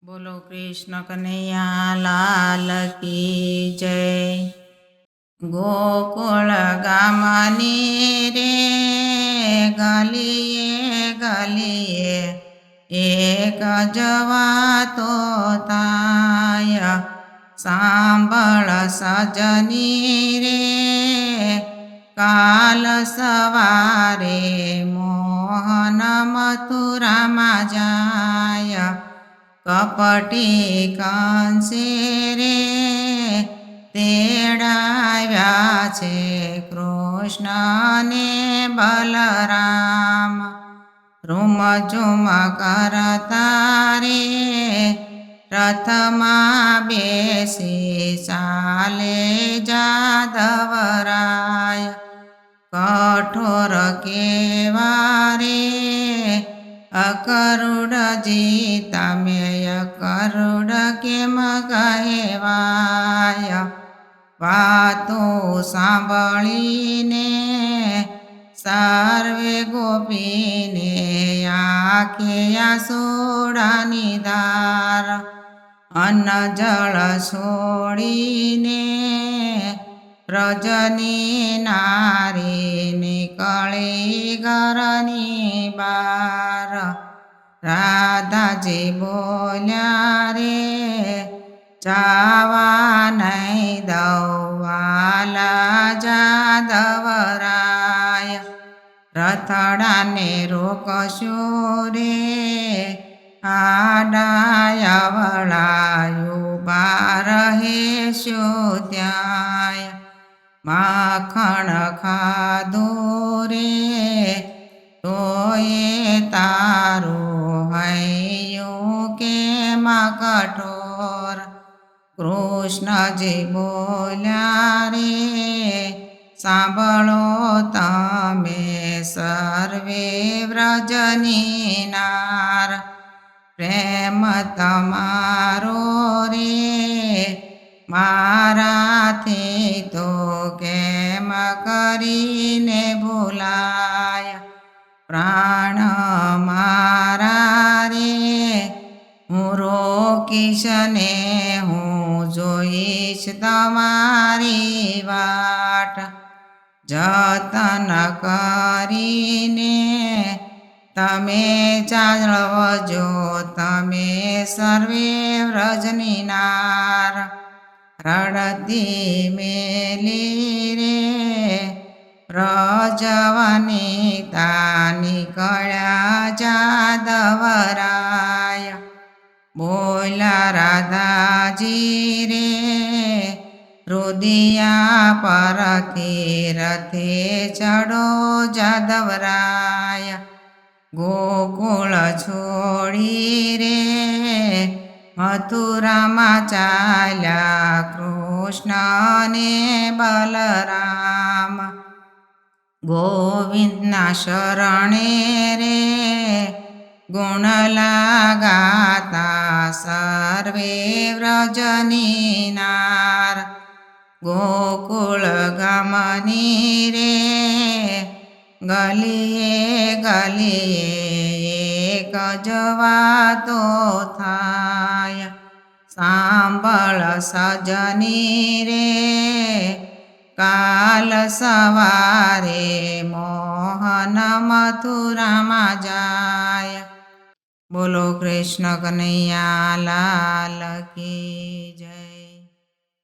બોલો કૃષ્ણ કનૈયા લાલ કી જય। ગોકુળ ગામની રે ગલીએ ગલીએ એક જવાતો થાય। સાંભળ સજની રે કાલ સવારે મોહન મથુરામાં જાય। કપટી કંસે રે તેડાવ્યા છે કૃષ્ણ ને બલરામ। રૂમ ઝુમ કરતા રે રથમાં બેસી ચાલે જાદવરાય। કઠોર કેવા રે અકરુડજી તમે અકરુડ કેમ કહેવાય। વાતો સાંભળીને સર્વે ગોપીને આંખે આંસુડાની ધાર। અન્ન જળ છોડીને વ્રજની નારી નીકળી ઘરની બહાર। રાધાજી બોલ્યા રે જાવા નહીં દઉં વાલા જાદવરાય। રથડાને રોકશું રે આડાયવળાયું ઊભા રહેશું ત્યાંય। માખણ ખાધું રે તોય તારું હૈયું કેમ કઠોર। કૃષ્ણજી બોલ્યા રે સાંભળો તમે સર્વે વ્રજની નાર। પ્રેમ તમારો રે મારાથી તો કેમ કરીને ભૂલાય। પ્રાણ મારા રે હું રોકીશ ને હું જોઈશ તમારી વાટ। જતન કરીને તમે જાળવજો તમે સર્વે વ્રજની નાર। રડતી મેલી રે વ્રજવાની નીકળ્યા જાદવરાય। બોલ્યા રાધાજી રે રુદિયા પરથી રથે ચડો જાદવરાય। ગોકુળ છોડી રે મથુરામાં ચાલ્યા કૃષ્ણ ને બલરામ। ગોવિંદના શરણે રે ગુણ લાગાતા સર્વે વ્રજની નાર। ગોકુળ ગામની રે ગલીએ ગલીએ એક જવાતો થાય। સાંભળ સજની રે કાલ સવારે મોહન મથુરામાં જાય। બોલો કૃષ્ણ કનૈયા લાલ કી